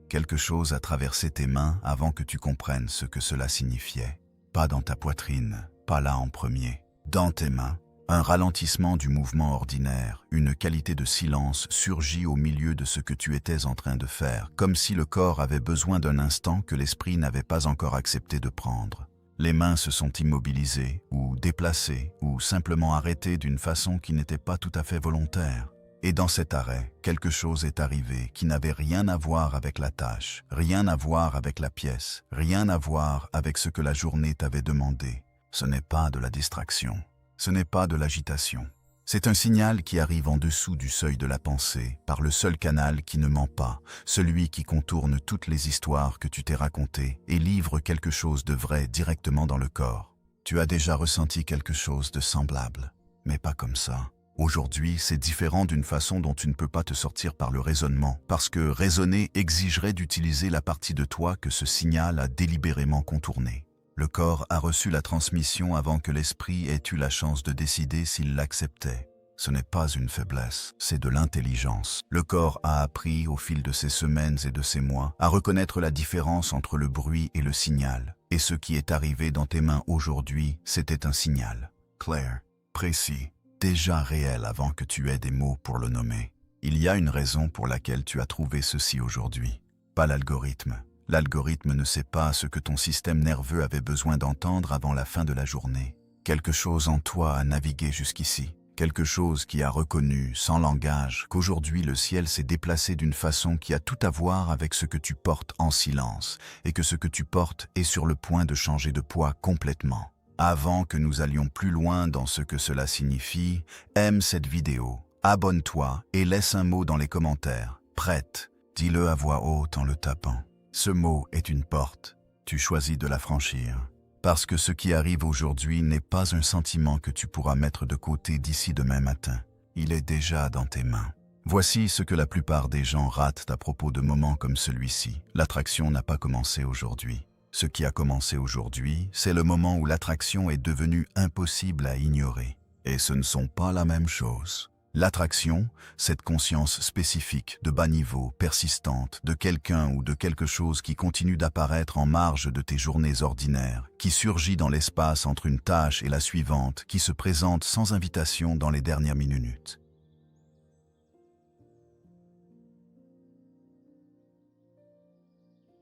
Quelque chose a traversé tes mains avant que tu comprennes ce que cela signifiait. Pas dans ta poitrine, pas là en premier. Dans tes mains, un ralentissement du mouvement ordinaire, une qualité de silence surgit au milieu de ce que tu étais en train de faire, comme si le corps avait besoin d'un instant que l'esprit n'avait pas encore accepté de prendre. Les mains se sont immobilisées, ou déplacées, ou simplement arrêtées d'une façon qui n'était pas tout à fait volontaire. Et dans cet arrêt, quelque chose est arrivé qui n'avait rien à voir avec la tâche, rien à voir avec la pièce, rien à voir avec ce que la journée t'avait demandé. Ce n'est pas de la distraction. Ce n'est pas de l'agitation. C'est un signal qui arrive en dessous du seuil de la pensée, par le seul canal qui ne ment pas, celui qui contourne toutes les histoires que tu t'es racontées et livre quelque chose de vrai directement dans le corps. Tu as déjà ressenti quelque chose de semblable, mais pas comme ça. Aujourd'hui, c'est différent d'une façon dont tu ne peux pas te sortir par le raisonnement, parce que raisonner exigerait d'utiliser la partie de toi que ce signal a délibérément contournée. Le corps a reçu la transmission avant que l'esprit ait eu la chance de décider s'il l'acceptait. Ce n'est pas une faiblesse, c'est de l'intelligence. Le corps a appris, au fil de ces semaines et de ces mois, à reconnaître la différence entre le bruit et le signal. Et ce qui est arrivé dans tes mains aujourd'hui, c'était un signal. Clair, précis, déjà réel avant que tu aies des mots pour le nommer. Il y a une raison pour laquelle tu as trouvé ceci aujourd'hui. Pas l'algorithme. L'algorithme ne sait pas ce que ton système nerveux avait besoin d'entendre avant la fin de la journée. Quelque chose en toi a navigué jusqu'ici. Quelque chose qui a reconnu, sans langage, qu'aujourd'hui le ciel s'est déplacé d'une façon qui a tout à voir avec ce que tu portes en silence, et que ce que tu portes est sur le point de changer de poids complètement. Avant que nous allions plus loin dans ce que cela signifie, aime cette vidéo, abonne-toi et laisse un mot dans les commentaires. Prête, dis-le à voix haute en le tapant. Ce mot est une porte. Tu choisis de la franchir. Parce que ce qui arrive aujourd'hui n'est pas un sentiment que tu pourras mettre de côté d'ici demain matin. Il est déjà dans tes mains. Voici ce que la plupart des gens ratent à propos de moments comme celui-ci. L'attraction n'a pas commencé aujourd'hui. Ce qui a commencé aujourd'hui, c'est le moment où l'attraction est devenue impossible à ignorer. Et ce ne sont pas la même chose. L'attraction, cette conscience spécifique, de bas niveau, persistante, de quelqu'un ou de quelque chose qui continue d'apparaître en marge de tes journées ordinaires, qui surgit dans l'espace entre une tâche et la suivante, qui se présente sans invitation dans les dernières minutes.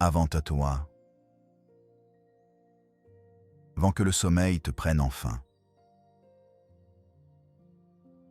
Avant à toi, avant que le sommeil te prenne enfin.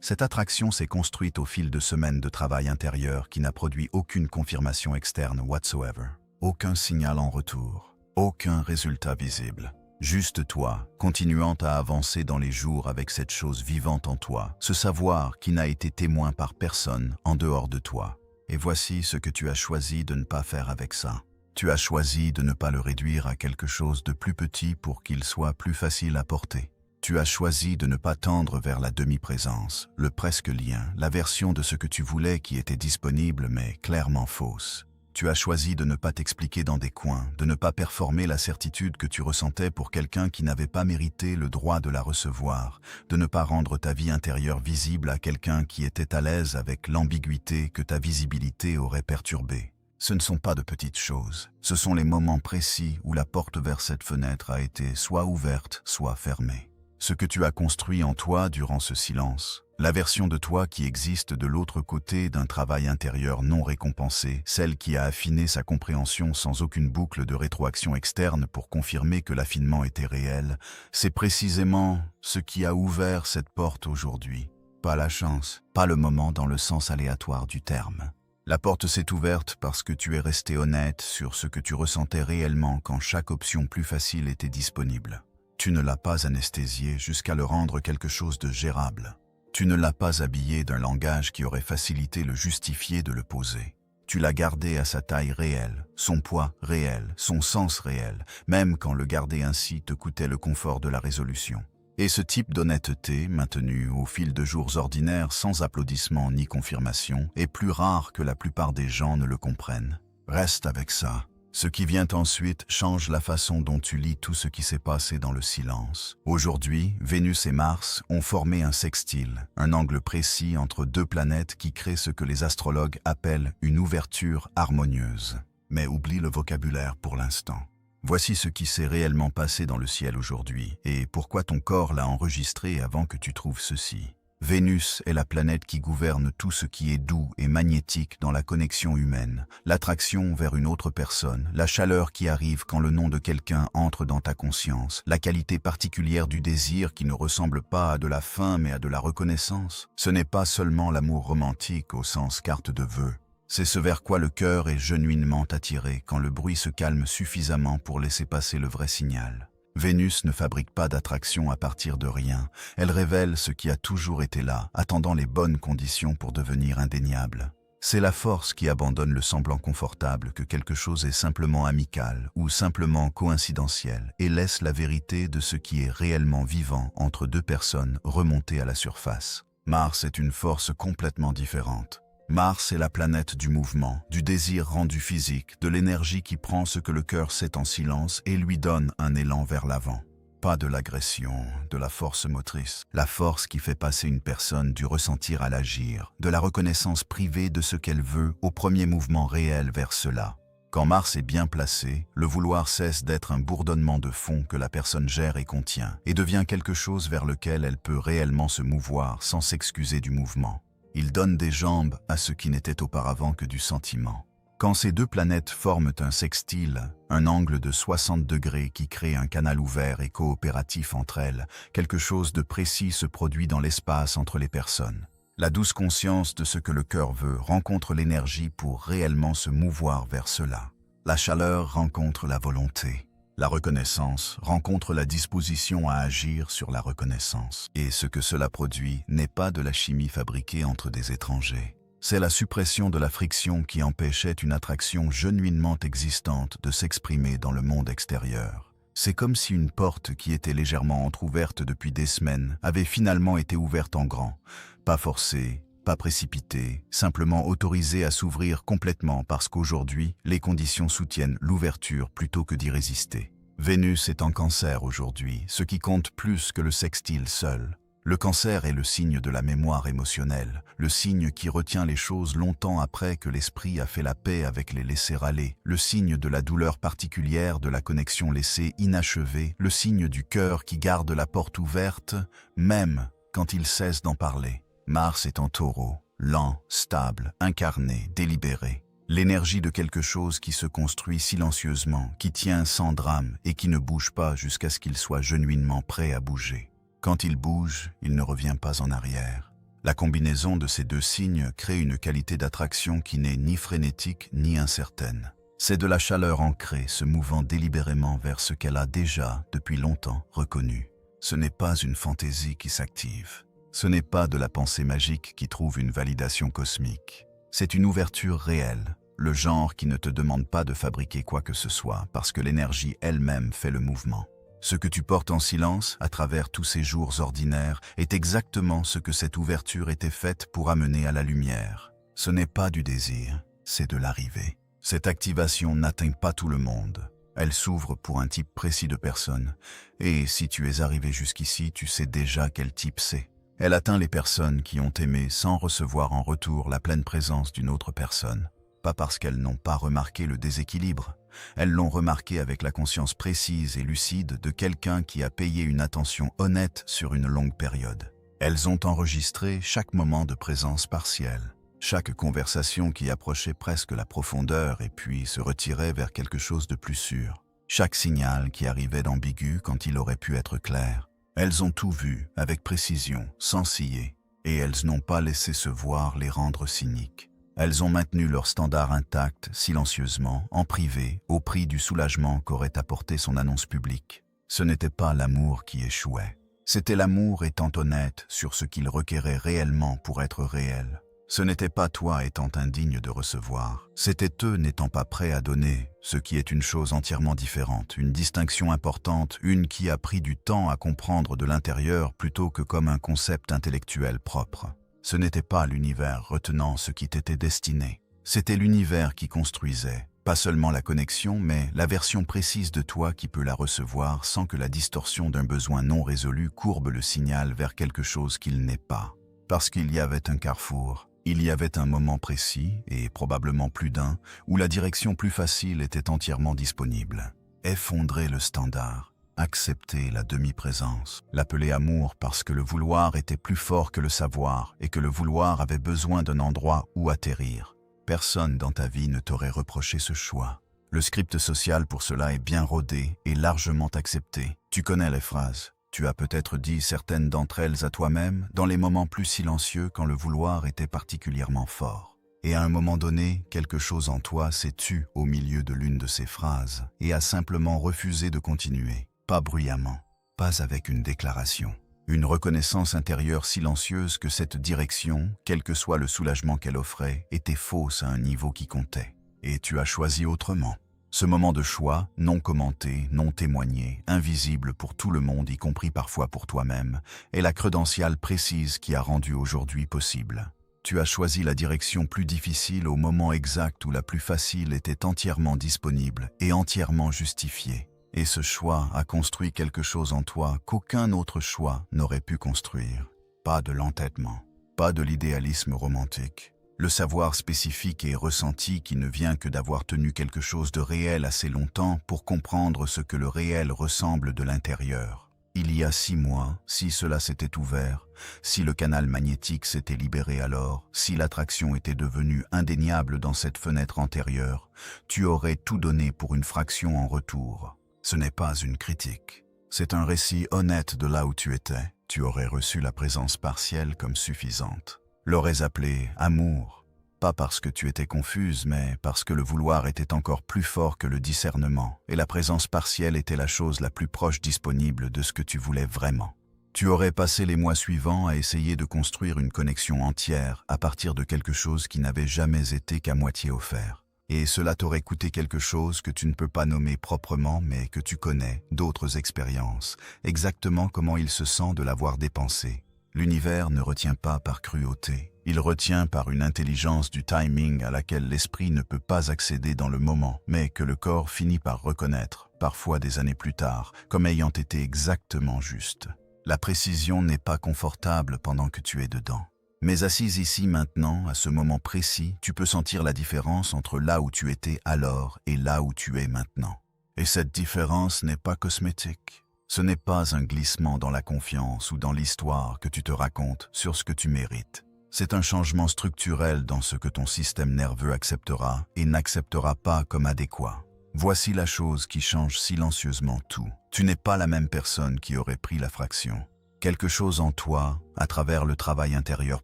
Cette attraction s'est construite au fil de semaines de travail intérieur qui n'a produit aucune confirmation externe whatsoever. Aucun signal en retour, aucun résultat visible. Juste toi, continuant à avancer dans les jours avec cette chose vivante en toi, ce savoir qui n'a été témoin par personne en dehors de toi. Et voici ce que tu as choisi de ne pas faire avec ça. Tu as choisi de ne pas le réduire à quelque chose de plus petit pour qu'il soit plus facile à porter. Tu as choisi de ne pas tendre vers la demi-présence, le presque lien, la version de ce que tu voulais qui était disponible mais clairement fausse. Tu as choisi de ne pas t'expliquer dans des coins, de ne pas performer la certitude que tu ressentais pour quelqu'un qui n'avait pas mérité le droit de la recevoir, de ne pas rendre ta vie intérieure visible à quelqu'un qui était à l'aise avec l'ambiguïté que ta visibilité aurait perturbée. Ce ne sont pas de petites choses, ce sont les moments précis où la porte vers cette fenêtre a été soit ouverte, soit fermée. Ce que tu as construit en toi durant ce silence, la version de toi qui existe de l'autre côté d'un travail intérieur non récompensé, celle qui a affiné sa compréhension sans aucune boucle de rétroaction externe pour confirmer que l'affinement était réel, c'est précisément ce qui a ouvert cette porte aujourd'hui. Pas la chance, pas le moment dans le sens aléatoire du terme. La porte s'est ouverte parce que tu es resté honnête sur ce que tu ressentais réellement quand chaque option plus facile était disponible. Tu ne l'as pas anesthésié jusqu'à le rendre quelque chose de gérable. Tu ne l'as pas habillé d'un langage qui aurait facilité le justifié de le poser. Tu l'as gardé à sa taille réelle, son poids réel, son sens réel, même quand le garder ainsi te coûtait le confort de la résolution. Et ce type d'honnêteté, maintenu au fil de jours ordinaires sans applaudissements ni confirmation, est plus rare que la plupart des gens ne le comprennent. Reste avec ça. Ce qui vient ensuite change la façon dont tu lis tout ce qui s'est passé dans le silence. Aujourd'hui, Vénus et Mars ont formé un sextile, un angle précis entre deux planètes qui crée ce que les astrologues appellent une ouverture harmonieuse. mais oublie le vocabulaire pour l'instant. Voici ce qui s'est réellement passé dans le ciel aujourd'hui et pourquoi ton corps l'a enregistré avant que tu trouves ceci. Vénus est la planète qui gouverne tout ce qui est doux et magnétique dans la connexion humaine, l'attraction vers une autre personne, la chaleur qui arrive quand le nom de quelqu'un entre dans ta conscience, la qualité particulière du désir qui ne ressemble pas à de la faim mais à de la reconnaissance. Ce n'est pas seulement l'amour romantique au sens carte de vœux. C'est ce vers quoi le cœur est genuinement attiré quand le bruit se calme suffisamment pour laisser passer le vrai signal. Vénus ne fabrique pas d'attraction à partir de rien, elle révèle ce qui a toujours été là, attendant les bonnes conditions pour devenir indéniable. C'est la force qui abandonne le semblant confortable que quelque chose est simplement amical ou simplement coïncidentiel et laisse la vérité de ce qui est réellement vivant entre deux personnes remonter à la surface. Mars est une force complètement différente. Mars est la planète du mouvement, du désir rendu physique, de l'énergie qui prend ce que le cœur sait en silence et lui donne un élan vers l'avant. Pas de l'agression, de la force motrice, la force qui fait passer une personne du ressentir à l'agir, de la reconnaissance privée de ce qu'elle veut au premier mouvement réel vers cela. Quand Mars est bien placé, le vouloir cesse d'être un bourdonnement de fond que la personne gère et contient, et devient quelque chose vers lequel elle peut réellement se mouvoir sans s'excuser du mouvement. Il donne des jambes à ce qui n'était auparavant que du sentiment. Quand ces deux planètes forment un sextile, un angle de 60 degrés qui crée un canal ouvert et coopératif entre elles, quelque chose de précis se produit dans l'espace entre les personnes. La douce conscience de ce que le cœur veut rencontre l'énergie pour réellement se mouvoir vers cela. La chaleur rencontre la volonté. La reconnaissance rencontre la disposition à agir sur la reconnaissance. Et ce que cela produit n'est pas de la chimie fabriquée entre des étrangers. C'est la suppression de la friction qui empêchait une attraction genuinement existante de s'exprimer dans le monde extérieur. C'est comme si une porte qui était légèrement entr'ouverte depuis des semaines avait finalement été ouverte en grand, pas forcée, pas précipitée, simplement autorisée à s'ouvrir complètement parce qu'aujourd'hui, les conditions soutiennent l'ouverture plutôt que d'y résister. Vénus est en Cancer aujourd'hui, ce qui compte plus que le sextile seul. Le Cancer est le signe de la mémoire émotionnelle, le signe qui retient les choses longtemps après que l'esprit a fait la paix avec les laissés-aller, le signe de la douleur particulière de la connexion laissée inachevée, le signe du cœur qui garde la porte ouverte, même quand il cesse d'en parler. Mars est en Taureau, lent, stable, incarné, délibéré. L'énergie de quelque chose qui se construit silencieusement, qui tient sans drame et qui ne bouge pas jusqu'à ce qu'il soit genuinement prêt à bouger. Quand il bouge, il ne revient pas en arrière. La combinaison de ces deux signes crée une qualité d'attraction qui n'est ni frénétique ni incertaine. C'est de la chaleur ancrée se mouvant délibérément vers ce qu'elle a déjà, depuis longtemps, reconnu. Ce n'est pas une fantaisie qui s'active. Ce n'est pas de la pensée magique qui trouve une validation cosmique. C'est une ouverture réelle, le genre qui ne te demande pas de fabriquer quoi que ce soit parce que l'énergie elle-même fait le mouvement. Ce que tu portes en silence à travers tous ces jours ordinaires est exactement ce que cette ouverture était faite pour amener à la lumière. Ce n'est pas du désir, c'est de l'arrivée. Cette activation n'atteint pas tout le monde. Elle s'ouvre pour un type précis de personne. Et si tu es arrivé jusqu'ici, tu sais déjà quel type c'est. Elle atteint les personnes qui ont aimé sans recevoir en retour la pleine présence d'une autre personne. Pas parce qu'elles n'ont pas remarqué le déséquilibre. Elles l'ont remarqué avec la conscience précise et lucide de quelqu'un qui a payé une attention honnête sur une longue période. Elles ont enregistré chaque moment de présence partielle, chaque conversation qui approchait presque la profondeur et puis se retirait vers quelque chose de plus sûr, chaque signal qui arrivait d'ambigu quand il aurait pu être clair. Elles ont tout vu, avec précision, sans scier, et elles n'ont pas laissé se voir les rendre cyniques. Elles ont maintenu leur standard intact, silencieusement, en privé, au prix du soulagement qu'aurait apporté son annonce publique. Ce n'était pas l'amour qui échouait. C'était l'amour étant honnête sur ce qu'il requérait réellement pour être réel. Ce n'était pas toi étant indigne de recevoir, c'était eux n'étant pas prêts à donner, ce qui est une chose entièrement différente, une distinction importante, une qui a pris du temps à comprendre de l'intérieur plutôt que comme un concept intellectuel propre. Ce n'était pas l'univers retenant ce qui t'était destiné, c'était l'univers qui construisait, pas seulement la connexion, mais la version précise de toi qui peut la recevoir sans que la distorsion d'un besoin non résolu courbe le signal vers quelque chose qu'il n'est pas. Parce qu'il y avait un carrefour, Il y avait un moment précis, et probablement plus d'un, où la direction plus facile était entièrement disponible. Effondrer le standard, accepter la demi-présence, l'appeler amour parce que le vouloir était plus fort que le savoir et que le vouloir avait besoin d'un endroit où atterrir. Personne dans ta vie ne t'aurait reproché ce choix. Le script social pour cela est bien rodé et largement accepté. Tu connais les phrases. Tu as peut-être dit certaines d'entre elles à toi-même dans les moments plus silencieux quand le vouloir était particulièrement fort. Et à un moment donné, quelque chose en toi s'est tu au milieu de l'une de ces phrases et a simplement refusé de continuer. Pas bruyamment, pas avec une déclaration. Une reconnaissance intérieure silencieuse que cette direction, quel que soit le soulagement qu'elle offrait, était fausse à un niveau qui comptait. Et tu as choisi autrement. Ce moment de choix, non commenté, non témoigné, invisible pour tout le monde, y compris parfois pour toi-même, est la crédentiale précise qui a rendu aujourd'hui possible. Tu as choisi la direction plus difficile au moment exact où la plus facile était entièrement disponible et entièrement justifiée. Et ce choix a construit quelque chose en toi qu'aucun autre choix n'aurait pu construire. Pas de l'entêtement, pas de l'idéalisme romantique. Le savoir spécifique et ressenti qui ne vient que d'avoir tenu quelque chose de réel assez longtemps pour comprendre ce que le réel ressemble de l'intérieur. Il y a 6 mois, si cela s'était ouvert, si le canal magnétique s'était libéré alors, si l'attraction était devenue indéniable dans cette fenêtre antérieure, tu aurais tout donné pour une fraction en retour. Ce n'est pas une critique. C'est un récit honnête de là où tu étais. Tu aurais reçu la présence partielle comme suffisante. L'aurais appelé amour, pas parce que tu étais confuse, mais parce que le vouloir était encore plus fort que le discernement, et la présence partielle était la chose la plus proche disponible de ce que tu voulais vraiment. Tu aurais passé les mois suivants à essayer de construire une connexion entière à partir de quelque chose qui n'avait jamais été qu'à moitié offert. Et cela t'aurait coûté quelque chose que tu ne peux pas nommer proprement, mais que tu connais, d'autres expériences, exactement comment il se sent de l'avoir dépensé. L'univers ne retient pas par cruauté, il retient par une intelligence du timing à laquelle l'esprit ne peut pas accéder dans le moment, mais que le corps finit par reconnaître, parfois des années plus tard, comme ayant été exactement juste. La précision n'est pas confortable pendant que tu es dedans. Mais assise ici maintenant, à ce moment précis, tu peux sentir la différence entre là où tu étais alors et là où tu es maintenant. Et cette différence n'est pas cosmétique. Ce n'est pas un glissement dans la confiance ou dans l'histoire que tu te racontes sur ce que tu mérites. C'est un changement structurel dans ce que ton système nerveux acceptera et n'acceptera pas comme adéquat. Voici la chose qui change silencieusement tout. Tu n'es pas la même personne qui aurait pris la fraction. Quelque chose en toi, à travers le travail intérieur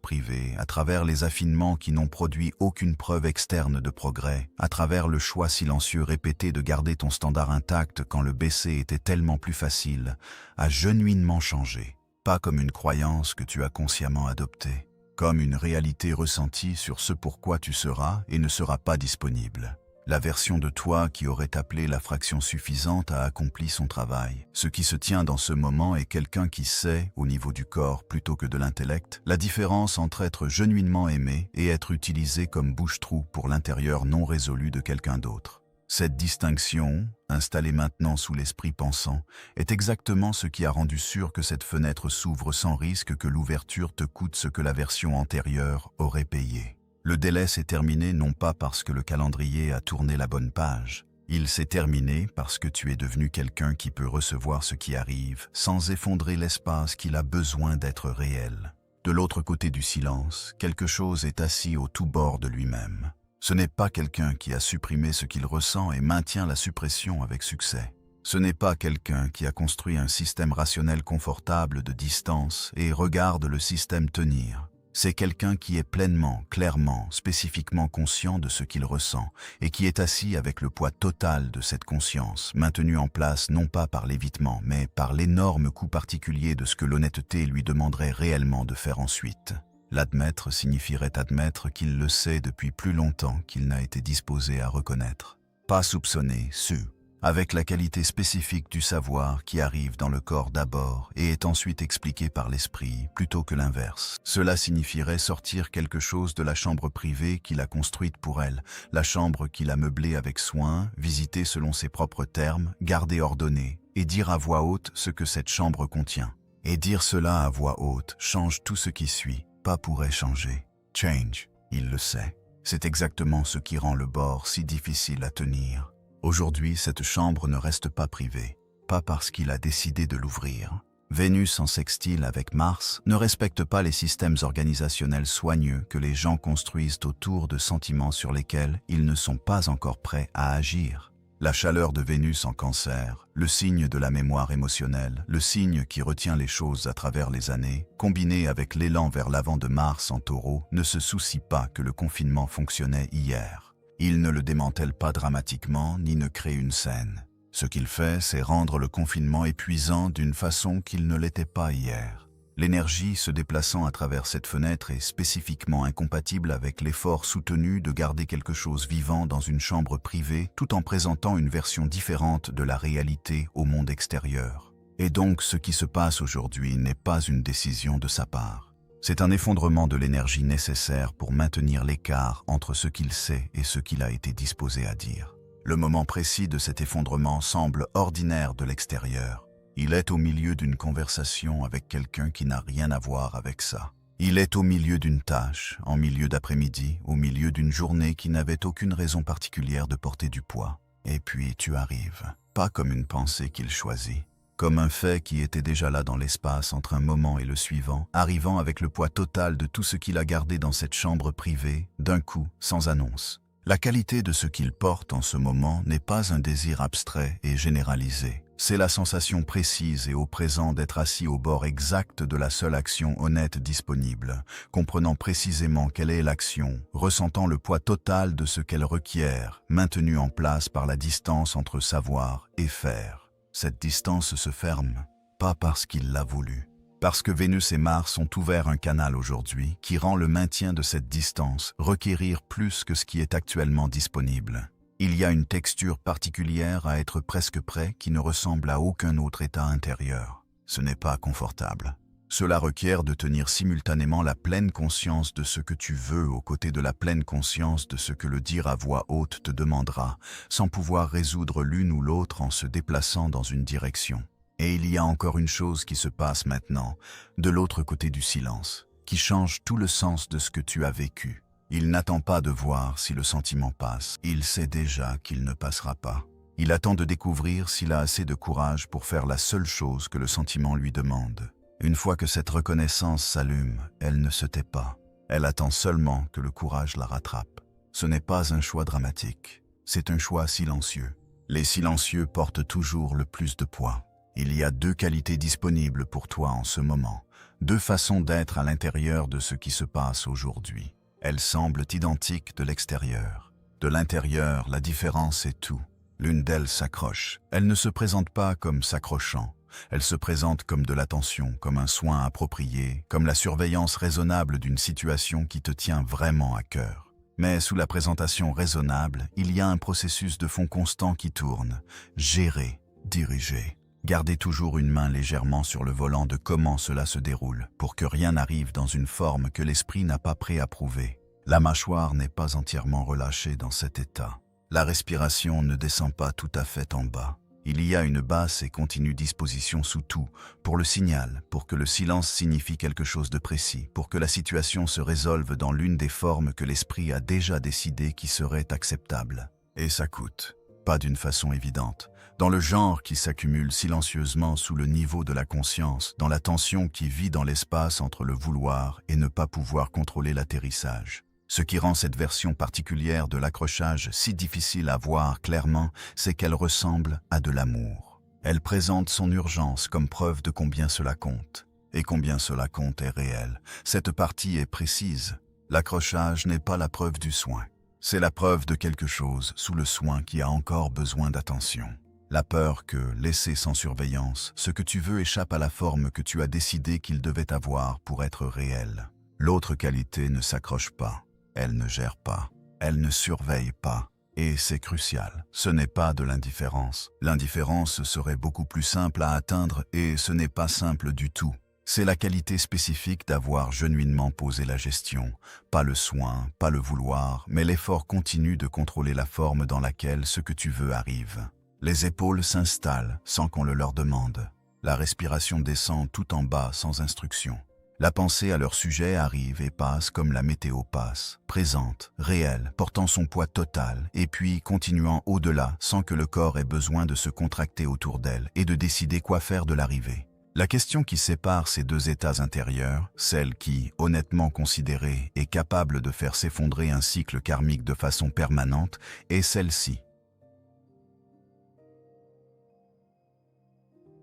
privé, à travers les affinements qui n'ont produit aucune preuve externe de progrès, à travers le choix silencieux répété de garder ton standard intact quand le baisser était tellement plus facile, a genuinement changé. Pas comme une croyance que tu as consciemment adoptée, comme une réalité ressentie sur ce pourquoi tu seras et ne seras pas disponible. La version de toi qui aurait appelé la fraction suffisante a accompli son travail. Ce qui se tient dans ce moment est quelqu'un qui sait, au niveau du corps plutôt que de l'intellect, la différence entre être genuinement aimé et être utilisé comme bouche-trou pour l'intérieur non résolu de quelqu'un d'autre. Cette distinction, installée maintenant sous l'esprit pensant, est exactement ce qui a rendu sûr que cette fenêtre s'ouvre sans risque que l'ouverture te coûte ce que la version antérieure aurait payé. Le délai s'est terminé non pas parce que le calendrier a tourné la bonne page. Il s'est terminé parce que tu es devenu quelqu'un qui peut recevoir ce qui arrive sans effondrer l'espace qu'il a besoin d'être réel. De l'autre côté du silence, quelque chose est assis au tout bord de lui-même. Ce n'est pas quelqu'un qui a supprimé ce qu'il ressent et maintient la suppression avec succès. Ce n'est pas quelqu'un qui a construit un système rationnel confortable de distance et regarde le système tenir. C'est quelqu'un qui est pleinement, clairement, spécifiquement conscient de ce qu'il ressent et qui est assis avec le poids total de cette conscience, maintenu en place non pas par l'évitement, mais par l'énorme coût particulier de ce que l'honnêteté lui demanderait réellement de faire ensuite. L'admettre signifierait admettre qu'il le sait depuis plus longtemps qu'il n'a été disposé à reconnaître. Pas soupçonner, su. Avec la qualité spécifique du savoir qui arrive dans le corps d'abord et est ensuite expliqué par l'esprit, plutôt que l'inverse. Cela signifierait sortir quelque chose de la chambre privée qu'il a construite pour elle, la chambre qu'il a meublée avec soin, visiter selon ses propres termes, garder ordonnée, et dire à voix haute ce que cette chambre contient. Et dire cela à voix haute change tout ce qui suit, pas pourrait changer. Change, il le sait. C'est exactement ce qui rend le bord si difficile à tenir. Aujourd'hui, cette chambre ne reste pas privée, pas parce qu'il a décidé de l'ouvrir. Vénus en sextile avec Mars ne respecte pas les systèmes organisationnels soigneux que les gens construisent autour de sentiments sur lesquels ils ne sont pas encore prêts à agir. La chaleur de Vénus en Cancer, le signe de la mémoire émotionnelle, le signe qui retient les choses à travers les années, combiné avec l'élan vers l'avant de Mars en Taureau, ne se soucie pas que le confinement fonctionnait hier. Il ne le démantèle pas dramatiquement ni ne crée une scène. Ce qu'il fait, c'est rendre le confinement épuisant d'une façon qu'il ne l'était pas hier. L'énergie se déplaçant à travers cette fenêtre est spécifiquement incompatible avec l'effort soutenu de garder quelque chose vivant dans une chambre privée tout en présentant une version différente de la réalité au monde extérieur. Et donc ce qui se passe aujourd'hui n'est pas une décision de sa part. C'est un effondrement de l'énergie nécessaire pour maintenir l'écart entre ce qu'il sait et ce qu'il a été disposé à dire. Le moment précis de cet effondrement semble ordinaire de l'extérieur. Il est au milieu d'une conversation avec quelqu'un qui n'a rien à voir avec ça. Il est au milieu d'une tâche, en milieu d'après-midi, au milieu d'une journée qui n'avait aucune raison particulière de porter du poids. Et puis tu arrives, pas comme une pensée qu'il choisit, comme un fait qui était déjà là dans l'espace entre un moment et le suivant, arrivant avec le poids total de tout ce qu'il a gardé dans cette chambre privée, d'un coup, sans annonce. La qualité de ce qu'il porte en ce moment n'est pas un désir abstrait et généralisé. C'est la sensation précise et au présent d'être assis au bord exact de la seule action honnête disponible, comprenant précisément quelle est l'action, ressentant le poids total de ce qu'elle requiert, maintenu en place par la distance entre savoir et faire. Cette distance se ferme, pas parce qu'il l'a voulu. Parce que Vénus et Mars ont ouvert un canal aujourd'hui qui rend le maintien de cette distance requérir plus que ce qui est actuellement disponible. Il y a une texture particulière à être presque prêt qui ne ressemble à aucun autre état intérieur. Ce n'est pas confortable. Cela requiert de tenir simultanément la pleine conscience de ce que tu veux aux côtés de la pleine conscience de ce que le dire à voix haute te demandera, sans pouvoir résoudre l'une ou l'autre en se déplaçant dans une direction. Et il y a encore une chose qui se passe maintenant, de l'autre côté du silence, qui change tout le sens de ce que tu as vécu. Il n'attend pas de voir si le sentiment passe, il sait déjà qu'il ne passera pas. Il attend de découvrir s'il a assez de courage pour faire la seule chose que le sentiment lui demande. Une fois que cette reconnaissance s'allume, elle ne se tait pas. Elle attend seulement que le courage la rattrape. Ce n'est pas un choix dramatique, c'est un choix silencieux. Les silencieux portent toujours le plus de poids. Il y a deux qualités disponibles pour toi en ce moment, deux façons d'être à l'intérieur de ce qui se passe aujourd'hui. Elles semblent identiques de l'extérieur. De l'intérieur, la différence est tout. L'une d'elles s'accroche. Elle ne se présente pas comme s'accrochant. Elle se présente comme de l'attention, comme un soin approprié, comme la surveillance raisonnable d'une situation qui te tient vraiment à cœur. Mais sous la présentation raisonnable, il y a un processus de fond constant qui tourne. Gérer, diriger. Gardez toujours une main légèrement sur le volant de comment cela se déroule, pour que rien n'arrive dans une forme que l'esprit n'a pas préapprouvée. La mâchoire n'est pas entièrement relâchée dans cet état. La respiration ne descend pas tout à fait en bas. Il y a une basse et continue disposition sous tout, pour le signal, pour que le silence signifie quelque chose de précis, pour que la situation se résolve dans l'une des formes que l'esprit a déjà décidé qui serait acceptable. Et ça coûte. Pas d'une façon évidente. Dans le genre qui s'accumule silencieusement sous le niveau de la conscience, dans la tension qui vit dans l'espace entre le vouloir et ne pas pouvoir contrôler l'atterrissage. Ce qui rend cette version particulière de l'accrochage si difficile à voir clairement, c'est qu'elle ressemble à de l'amour. Elle présente son urgence comme preuve de combien cela compte. Et combien cela compte est réel. Cette partie est précise. L'accrochage n'est pas la preuve du soin. C'est la preuve de quelque chose sous le soin qui a encore besoin d'attention. La peur que, laissé sans surveillance, ce que tu veux échappe à la forme que tu as décidé qu'il devait avoir pour être réel. L'autre qualité ne s'accroche pas, elle ne gère pas, elle ne surveille pas. Et c'est crucial, ce n'est pas de l'indifférence. L'indifférence serait beaucoup plus simple à atteindre et ce n'est pas simple du tout. C'est la qualité spécifique d'avoir genuinement posé la gestion, pas le soin, pas le vouloir, mais l'effort continu de contrôler la forme dans laquelle ce que tu veux arrive. Les épaules s'installent sans qu'on le leur demande. La respiration descend tout en bas sans instruction. La pensée à leur sujet arrive et passe comme la météo passe, présente, réelle, portant son poids total, et puis continuant au-delà sans que le corps ait besoin de se contracter autour d'elle et de décider quoi faire de l'arrivée. La question qui sépare ces deux états intérieurs, celle qui, honnêtement considérée, est capable de faire s'effondrer un cycle karmique de façon permanente, est celle-ci.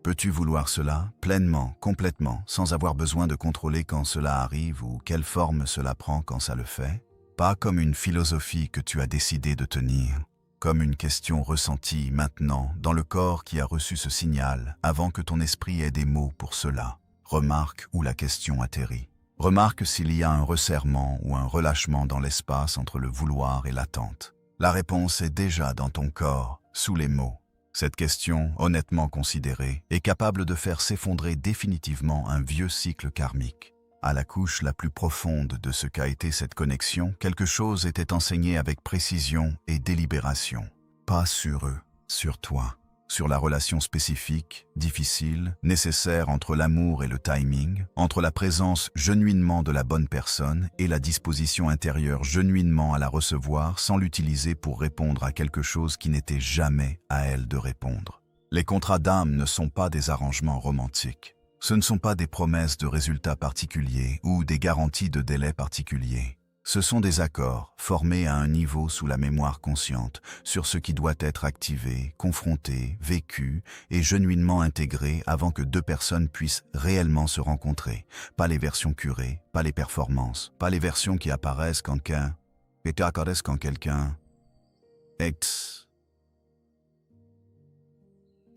Peux-tu vouloir cela, pleinement, complètement, sans avoir besoin de contrôler quand cela arrive ou quelle forme cela prend quand ça le fait? Pas comme une philosophie que tu as décidé de tenir, comme une question ressentie maintenant dans le corps qui a reçu ce signal avant que ton esprit ait des mots pour cela. Remarque où la question atterrit. Remarque s'il y a un resserrement ou un relâchement dans l'espace entre le vouloir et l'attente. La réponse est déjà dans ton corps, sous les mots. Cette question, honnêtement considérée, est capable de faire s'effondrer définitivement un vieux cycle karmique. À la couche la plus profonde de ce qu'a été cette connexion, quelque chose était enseigné avec précision et délibération. Pas sur eux, sur toi, sur la relation spécifique, difficile, nécessaire entre l'amour et le timing, entre la présence genuinement de la bonne personne et la disposition intérieure genuinement à la recevoir sans l'utiliser pour répondre à quelque chose qui n'était jamais à elle de répondre. Les contrats d'âme ne sont pas des arrangements romantiques. Ce ne sont pas des promesses de résultats particuliers ou des garanties de délais particuliers. Ce sont des accords formés à un niveau sous la mémoire consciente sur ce qui doit être activé, confronté, vécu et genuinement intégré avant que deux personnes puissent réellement se rencontrer. Pas les versions curées, pas les performances, pas les versions qui apparaissent quand quelqu'un est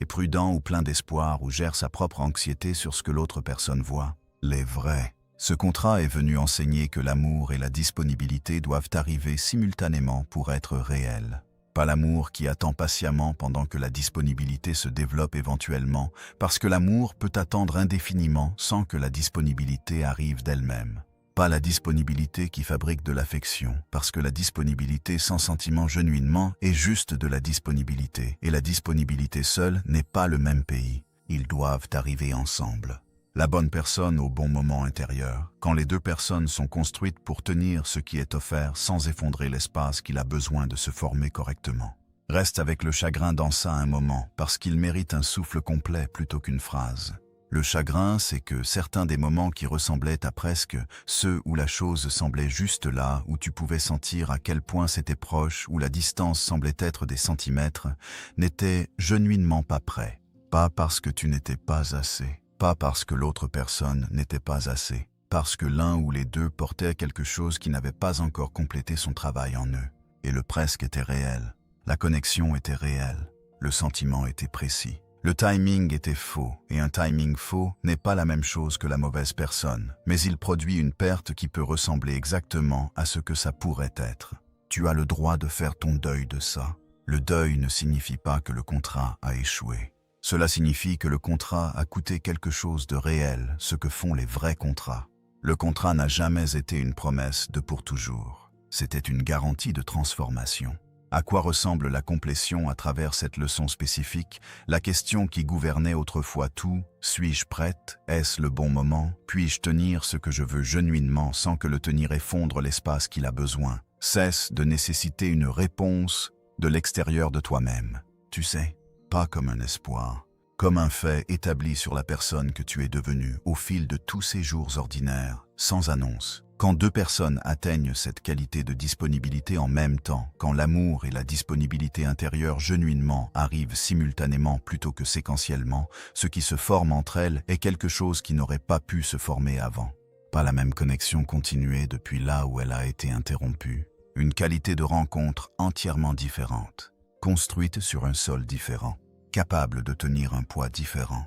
prudent ou plein d'espoir ou gère sa propre anxiété sur ce que l'autre personne voit. Les vrais. Ce contrat est venu enseigner que l'amour et la disponibilité doivent arriver simultanément pour être réels. Pas l'amour qui attend patiemment pendant que la disponibilité se développe éventuellement, parce que l'amour peut attendre indéfiniment sans que la disponibilité arrive d'elle-même. Pas la disponibilité qui fabrique de l'affection, parce que la disponibilité sans sentiment genuinement est juste de la disponibilité, et la disponibilité seule n'est pas le même pays. Ils doivent arriver ensemble. La bonne personne au bon moment intérieur, quand les deux personnes sont construites pour tenir ce qui est offert sans effondrer l'espace qu'il a besoin de se former correctement. Reste avec le chagrin dans ça un moment, parce qu'il mérite un souffle complet plutôt qu'une phrase. Le chagrin, c'est que certains des moments qui ressemblaient à presque ceux où la chose semblait juste là, où tu pouvais sentir à quel point c'était proche, où la distance semblait être des centimètres, n'étaient genuinement pas prêts. Pas parce que tu n'étais pas assez. Pas parce que l'autre personne n'était pas assez, parce que l'un ou les deux portaient quelque chose qui n'avait pas encore complété son travail en eux. Et le presque était réel, la connexion était réelle, le sentiment était précis. Le timing était faux, et un timing faux n'est pas la même chose que la mauvaise personne, mais il produit une perte qui peut ressembler exactement à ce que ça pourrait être. Tu as le droit de faire ton deuil de ça. Le deuil ne signifie pas que le contrat a échoué. Cela signifie que le contrat a coûté quelque chose de réel, ce que font les vrais contrats. Le contrat n'a jamais été une promesse de pour toujours. C'était une garantie de transformation. À quoi ressemble la complétion à travers cette leçon spécifique? La question qui gouvernait autrefois tout, suis-je prête? Est-ce le bon moment? Puis-je tenir ce que je veux genuinement sans que le tenir effondre l'espace qu'il a besoin? Cesse de nécessiter une réponse de l'extérieur de toi-même. Tu sais, pas comme un espoir, comme un fait établi sur la personne que tu es devenue au fil de tous ces jours ordinaires, sans annonce. Quand deux personnes atteignent cette qualité de disponibilité en même temps, quand l'amour et la disponibilité intérieure genuinement arrivent simultanément plutôt que séquentiellement, ce qui se forme entre elles est quelque chose qui n'aurait pas pu se former avant. Pas la même connexion continuée depuis là où elle a été interrompue. Une qualité de rencontre entièrement différente, construite sur un sol différent, capable de tenir un poids différent.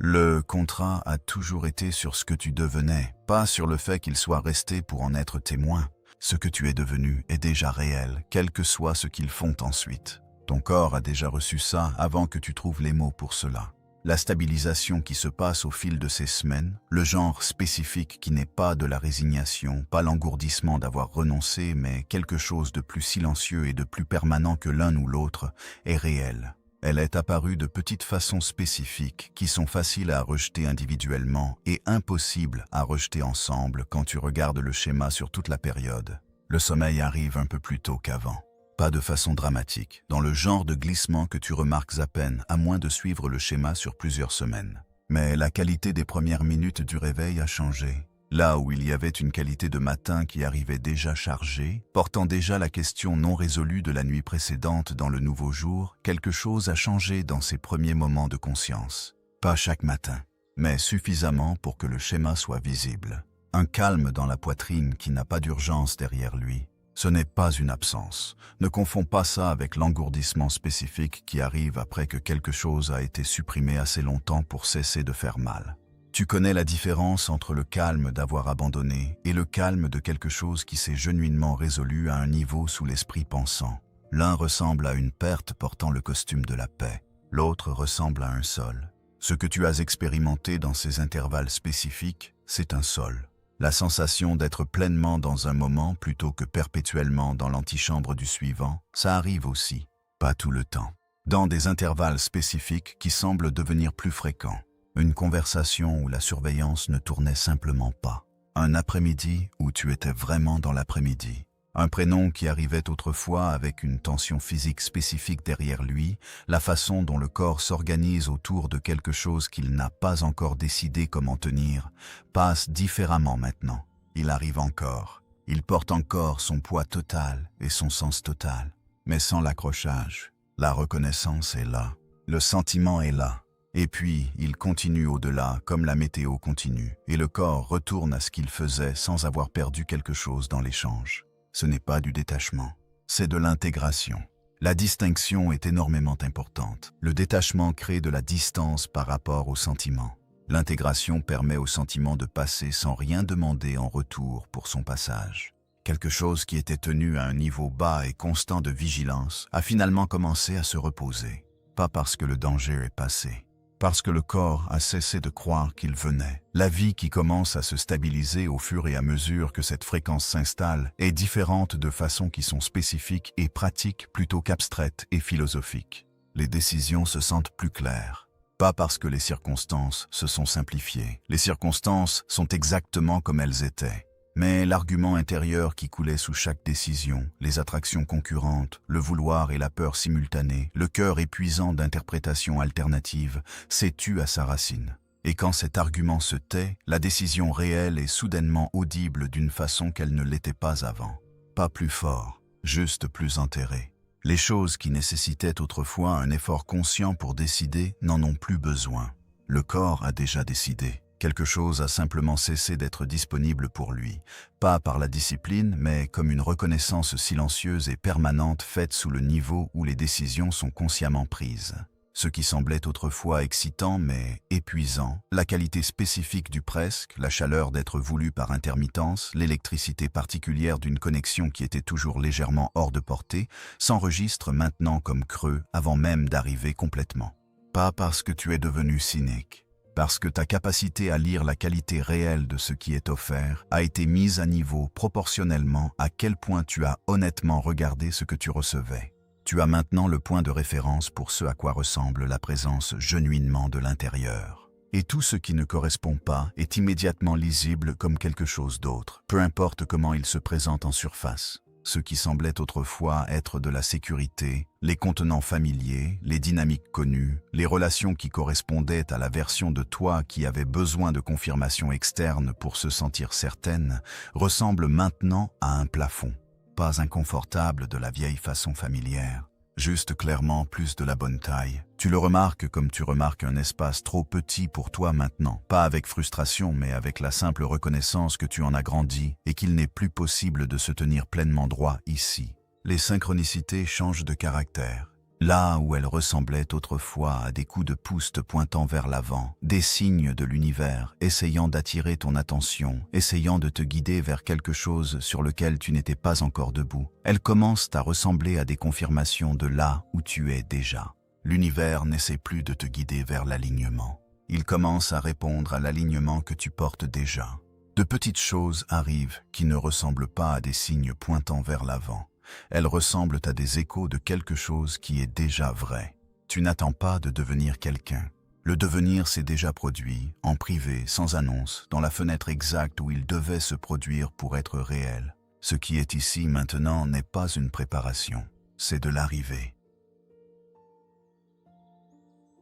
Le contrat a toujours été sur ce que tu devenais, pas sur le fait qu'il soit resté pour en être témoin. Ce que tu es devenu est déjà réel, quel que soit ce qu'ils font ensuite. Ton corps a déjà reçu ça avant que tu trouves les mots pour cela. La stabilisation qui se passe au fil de ces semaines, le genre spécifique qui n'est pas de la résignation, pas l'engourdissement d'avoir renoncé, mais quelque chose de plus silencieux et de plus permanent que l'un ou l'autre, est réel. Elle est apparue de petites façons spécifiques qui sont faciles à rejeter individuellement et impossibles à rejeter ensemble quand tu regardes le schéma sur toute la période. Le sommeil arrive un peu plus tôt qu'avant. Pas de façon dramatique, dans le genre de glissement que tu remarques à peine à moins de suivre le schéma sur plusieurs semaines. Mais la qualité des premières minutes du réveil a changé. Là où il y avait une qualité de matin qui arrivait déjà chargée, portant déjà la question non résolue de la nuit précédente dans le nouveau jour, quelque chose a changé dans ces premiers moments de conscience. Pas chaque matin, mais suffisamment pour que le schéma soit visible. Un calme dans la poitrine qui n'a pas d'urgence derrière lui. Ce n'est pas une absence. Ne confonds pas ça avec l'engourdissement spécifique qui arrive après que quelque chose a été supprimé assez longtemps pour cesser de faire mal. Tu connais la différence entre le calme d'avoir abandonné et le calme de quelque chose qui s'est genuinement résolu à un niveau sous l'esprit pensant. L'un ressemble à une perte portant le costume de la paix, l'autre ressemble à un sol. Ce que tu as expérimenté dans ces intervalles spécifiques, c'est un sol. La sensation d'être pleinement dans un moment plutôt que perpétuellement dans l'antichambre du suivant, ça arrive aussi, pas tout le temps. Dans des intervalles spécifiques qui semblent devenir plus fréquents. Une conversation où la surveillance ne tournait simplement pas. Un après-midi où tu étais vraiment dans l'après-midi. Un prénom qui arrivait autrefois avec une tension physique spécifique derrière lui, la façon dont le corps s'organise autour de quelque chose qu'il n'a pas encore décidé comment tenir, passe différemment maintenant. Il arrive encore. Il porte encore son poids total et son sens total. Mais sans l'accrochage. La reconnaissance est là. Le sentiment est là. Et puis, il continue au-delà, comme la météo continue, et le corps retourne à ce qu'il faisait sans avoir perdu quelque chose dans l'échange. Ce n'est pas du détachement, c'est de l'intégration. La distinction est énormément importante. Le détachement crée de la distance par rapport au sentiment. L'intégration permet au sentiment de passer sans rien demander en retour pour son passage. Quelque chose qui était tenu à un niveau bas et constant de vigilance a finalement commencé à se reposer. Pas parce que le danger est passé. Parce que le corps a cessé de croire qu'il venait. La vie qui commence à se stabiliser au fur et à mesure que cette fréquence s'installe est différente de façons qui sont spécifiques et pratiques plutôt qu'abstraites et philosophiques. Les décisions se sentent plus claires. Pas parce que les circonstances se sont simplifiées. Les circonstances sont exactement comme elles étaient. Mais l'argument intérieur qui coulait sous chaque décision, les attractions concurrentes, le vouloir et la peur simultanée, le cœur épuisant d'interprétations alternatives, s'est tu à sa racine. Et quand cet argument se tait, la décision réelle est soudainement audible d'une façon qu'elle ne l'était pas avant. Pas plus fort, juste plus enterré. Les choses qui nécessitaient autrefois un effort conscient pour décider n'en ont plus besoin. Le corps a déjà décidé. Quelque chose a simplement cessé d'être disponible pour lui, pas par la discipline, mais comme une reconnaissance silencieuse et permanente faite sous le niveau où les décisions sont consciemment prises. Ce qui semblait autrefois excitant mais épuisant, la qualité spécifique du presque, la chaleur d'être voulu par intermittence, l'électricité particulière d'une connexion qui était toujours légèrement hors de portée, s'enregistre maintenant comme creux avant même d'arriver complètement. Pas parce que tu es devenu cynique. Parce que ta capacité à lire la qualité réelle de ce qui est offert a été mise à niveau proportionnellement à quel point tu as honnêtement regardé ce que tu recevais. Tu as maintenant le point de référence pour ce à quoi ressemble la présence genuinement de l'intérieur. Et tout ce qui ne correspond pas est immédiatement lisible comme quelque chose d'autre, peu importe comment il se présente en surface. Ce qui semblait autrefois être de la sécurité, les contenants familiers, les dynamiques connues, les relations qui correspondaient à la version de toi qui avait besoin de confirmation externe pour se sentir certaine, ressemblent maintenant à un plafond, pas inconfortable de la vieille façon familière. Juste clairement plus de la bonne taille. Tu le remarques comme tu remarques un espace trop petit pour toi maintenant, pas avec frustration mais avec la simple reconnaissance que tu en as grandi et qu'il n'est plus possible de se tenir pleinement droit ici. Les synchronicités changent de caractère. Là où elles ressemblaient autrefois à des coups de pouce te pointant vers l'avant, des signes de l'univers, essayant d'attirer ton attention, essayant de te guider vers quelque chose sur lequel tu n'étais pas encore debout, elles commencent à ressembler à des confirmations de là où tu es déjà. L'univers n'essaie plus de te guider vers l'alignement. Il commence à répondre à l'alignement que tu portes déjà. De petites choses arrivent qui ne ressemblent pas à des signes pointant vers l'avant. Elles ressemblent à des échos de quelque chose qui est déjà vrai. Tu n'attends pas de devenir quelqu'un. Le devenir s'est déjà produit, en privé, sans annonce, dans la fenêtre exacte où il devait se produire pour être réel. Ce qui est ici maintenant n'est pas une préparation, c'est de l'arrivée.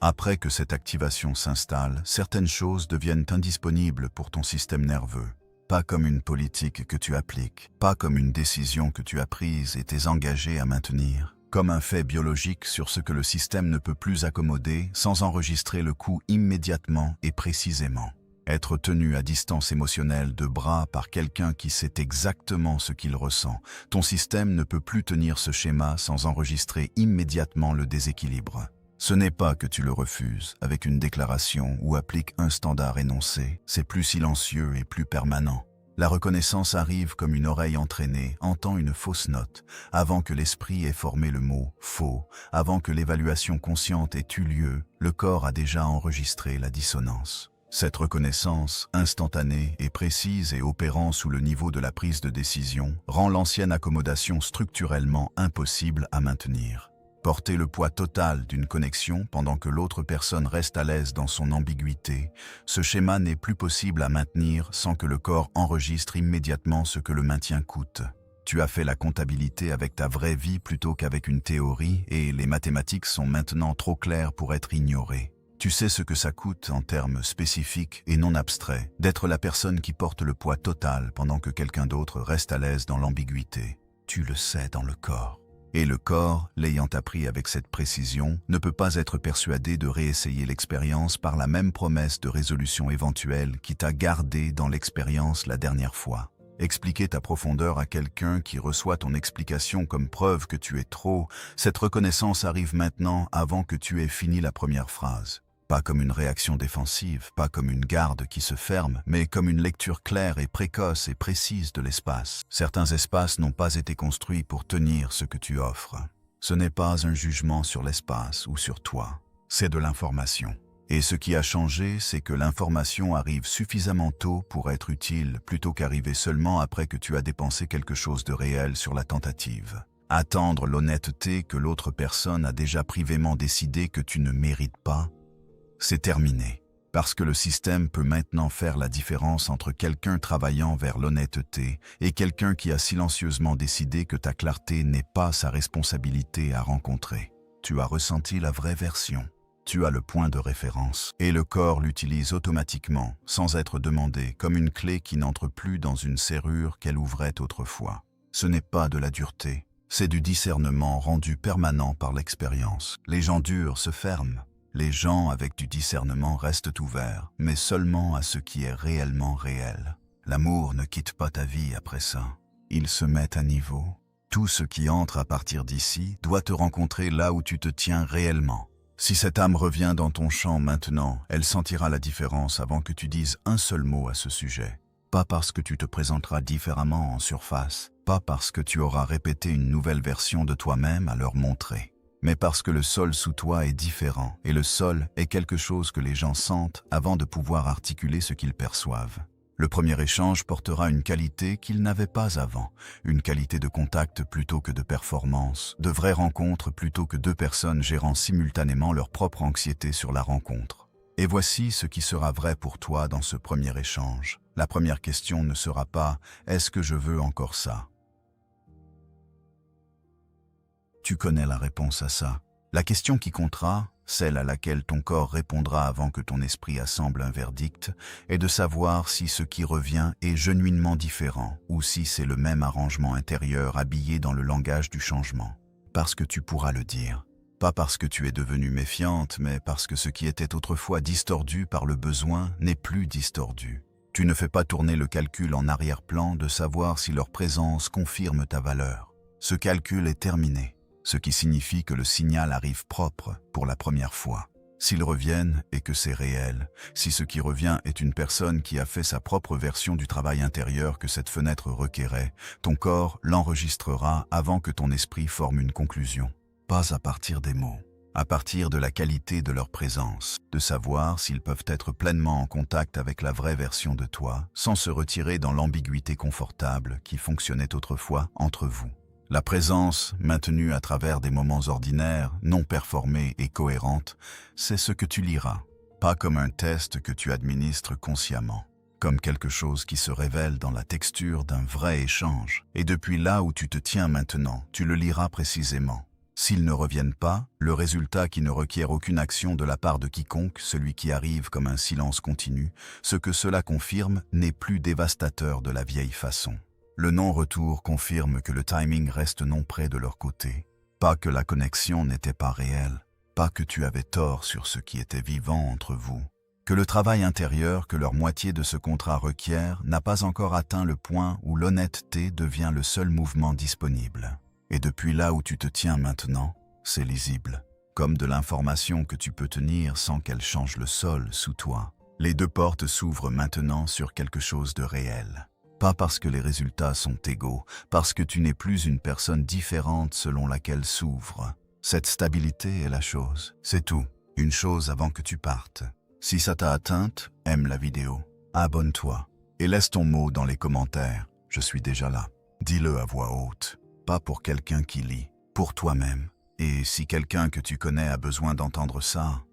Après que cette activation s'installe, certaines choses deviennent indisponibles pour ton système nerveux. Pas comme une politique que tu appliques, pas comme une décision que tu as prise et t'es engagé à maintenir, comme un fait biologique sur ce que le système ne peut plus accommoder sans enregistrer le coup immédiatement et précisément. Être tenu à distance émotionnelle de bras par quelqu'un qui sait exactement ce qu'il ressent, ton système ne peut plus tenir ce schéma sans enregistrer immédiatement le déséquilibre. Ce n'est pas que tu le refuses avec une déclaration ou appliques un standard énoncé, c'est plus silencieux et plus permanent. La reconnaissance arrive comme une oreille entraînée entend une fausse note, avant que l'esprit ait formé le mot « faux », avant que l'évaluation consciente ait eu lieu, le corps a déjà enregistré la dissonance. Cette reconnaissance, instantanée et précise et opérant sous le niveau de la prise de décision, rend l'ancienne accommodation structurellement impossible à maintenir. Porter le poids total d'une connexion pendant que l'autre personne reste à l'aise dans son ambiguïté, ce schéma n'est plus possible à maintenir sans que le corps enregistre immédiatement ce que le maintien coûte. Tu as fait la comptabilité avec ta vraie vie plutôt qu'avec une théorie et les mathématiques sont maintenant trop claires pour être ignorées. Tu sais ce que ça coûte en termes spécifiques et non abstraits d'être la personne qui porte le poids total pendant que quelqu'un d'autre reste à l'aise dans l'ambiguïté. Tu le sais dans le corps. Et le corps, l'ayant appris avec cette précision, ne peut pas être persuadé de réessayer l'expérience par la même promesse de résolution éventuelle qui t'a gardé dans l'expérience la dernière fois. Expliquer ta profondeur à quelqu'un qui reçoit ton explication comme preuve que tu es trop, cette reconnaissance arrive maintenant avant que tu aies fini la première phrase. Pas comme une réaction défensive, pas comme une garde qui se ferme, mais comme une lecture claire et précoce et précise de l'espace. Certains espaces n'ont pas été construits pour tenir ce que tu offres. Ce n'est pas un jugement sur l'espace ou sur toi, c'est de l'information. Et ce qui a changé, c'est que l'information arrive suffisamment tôt pour être utile plutôt qu'arriver seulement après que tu as dépensé quelque chose de réel sur la tentative. Attendre l'honnêteté que l'autre personne a déjà privément décidé que tu ne mérites pas, c'est terminé, parce que le système peut maintenant faire la différence entre quelqu'un travaillant vers l'honnêteté et quelqu'un qui a silencieusement décidé que ta clarté n'est pas sa responsabilité à rencontrer. Tu as ressenti la vraie version. Tu as le point de référence et le corps l'utilise automatiquement, sans être demandé, comme une clé qui n'entre plus dans une serrure qu'elle ouvrait autrefois. Ce n'est pas de la dureté, c'est du discernement rendu permanent par l'expérience. Les gens durs se ferment. Les gens avec du discernement restent ouverts, mais seulement à ce qui est réellement réel. L'amour ne quitte pas ta vie après ça. Il se met à niveau. Tout ce qui entre à partir d'ici doit te rencontrer là où tu te tiens réellement. Si cette âme revient dans ton champ maintenant, elle sentira la différence avant que tu dises un seul mot à ce sujet. Pas parce que tu te présenteras différemment en surface, pas parce que tu auras répété une nouvelle version de toi-même à leur montrer. Mais parce que le sol sous toi est différent, et le sol est quelque chose que les gens sentent avant de pouvoir articuler ce qu'ils perçoivent. Le premier échange portera une qualité qu'ils n'avaient pas avant, une qualité de contact plutôt que de performance, de vraies rencontres plutôt que deux personnes gérant simultanément leur propre anxiété sur la rencontre. Et voici ce qui sera vrai pour toi dans ce premier échange. La première question ne sera pas « Est-ce que je veux encore ça ?» Tu connais la réponse à ça. La question qui comptera, celle à laquelle ton corps répondra avant que ton esprit assemble un verdict, est de savoir si ce qui revient est genuinement différent ou si c'est le même arrangement intérieur habillé dans le langage du changement. Parce que tu pourras le dire. Pas parce que tu es devenue méfiante, mais parce que ce qui était autrefois distordu par le besoin n'est plus distordu. Tu ne fais pas tourner le calcul en arrière-plan de savoir si leur présence confirme ta valeur. Ce calcul est terminé. Ce qui signifie que le signal arrive propre pour la première fois. S'ils reviennent et que c'est réel, si ce qui revient est une personne qui a fait sa propre version du travail intérieur que cette fenêtre requérait, ton corps l'enregistrera avant que ton esprit forme une conclusion. Pas à partir des mots, à partir de la qualité de leur présence, de savoir s'ils peuvent être pleinement en contact avec la vraie version de toi, sans se retirer dans l'ambiguïté confortable qui fonctionnait autrefois entre vous. La présence, maintenue à travers des moments ordinaires, non performés et cohérentes, c'est ce que tu liras, pas comme un test que tu administres consciemment, comme quelque chose qui se révèle dans la texture d'un vrai échange. Et depuis là où tu te tiens maintenant, tu le liras précisément. S'ils ne reviennent pas, le résultat qui ne requiert aucune action de la part de quiconque, celui qui arrive comme un silence continu, ce que cela confirme n'est plus dévastateur de la vieille façon. Le non-retour confirme que le timing reste non près de leur côté, pas que la connexion n'était pas réelle, pas que tu avais tort sur ce qui était vivant entre vous, que le travail intérieur que leur moitié de ce contrat requiert n'a pas encore atteint le point où l'honnêteté devient le seul mouvement disponible. Et depuis là où tu te tiens maintenant, c'est lisible, comme de l'information que tu peux tenir sans qu'elle change le sol sous toi. Les deux portes s'ouvrent maintenant sur quelque chose de réel. Pas parce que les résultats sont égaux, parce que tu n'es plus une personne différente selon laquelle s'ouvre. Cette stabilité est la chose, c'est tout. Une chose avant que tu partes. Si ça t'a atteinte, aime la vidéo, abonne-toi et laisse ton mot dans les commentaires. Je suis déjà là. Dis-le à voix haute. Pas pour quelqu'un qui lit, pour toi-même. Et si quelqu'un que tu connais a besoin d'entendre ça,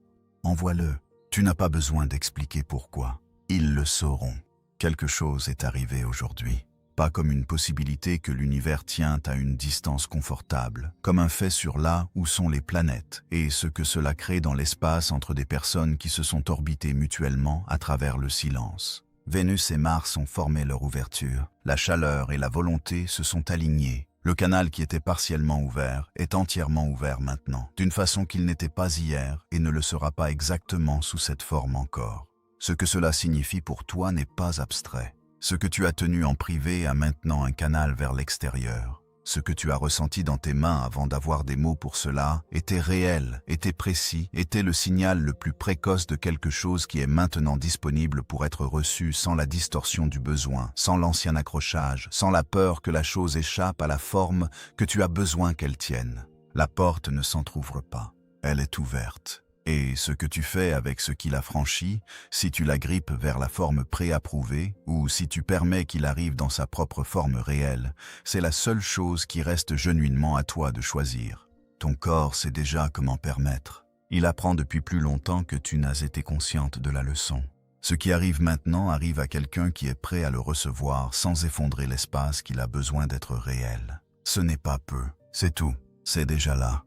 envoie-le. Tu n'as pas besoin d'expliquer pourquoi. Ils le sauront. Quelque chose est arrivé aujourd'hui. Pas comme une possibilité que l'univers tient à une distance confortable, comme un fait sur là où sont les planètes, et ce que cela crée dans l'espace entre des personnes qui se sont orbitées mutuellement à travers le silence. Vénus et Mars ont formé leur ouverture. La chaleur et la volonté se sont alignées. Le canal qui était partiellement ouvert est entièrement ouvert maintenant, d'une façon qu'il n'était pas hier et ne le sera pas exactement sous cette forme encore. Ce que cela signifie pour toi n'est pas abstrait. Ce que tu as tenu en privé a maintenant un canal vers l'extérieur. Ce que tu as ressenti dans tes mains avant d'avoir des mots pour cela était réel, était précis, était le signal le plus précoce de quelque chose qui est maintenant disponible pour être reçu sans la distorsion du besoin, sans l'ancien accrochage, sans la peur que la chose échappe à la forme que tu as besoin qu'elle tienne. La porte ne s'entr'ouvre pas, elle est ouverte. Et ce que tu fais avec ce qu'il a franchi, si tu l'agrippes vers la forme préapprouvée, ou si tu permets qu'il arrive dans sa propre forme réelle, c'est la seule chose qui reste genuinement à toi de choisir. Ton corps sait déjà comment permettre. Il apprend depuis plus longtemps que tu n'as été consciente de la leçon. Ce qui arrive maintenant arrive à quelqu'un qui est prêt à le recevoir sans effondrer l'espace qu'il a besoin d'être réel. Ce n'est pas peu, c'est tout, c'est déjà là.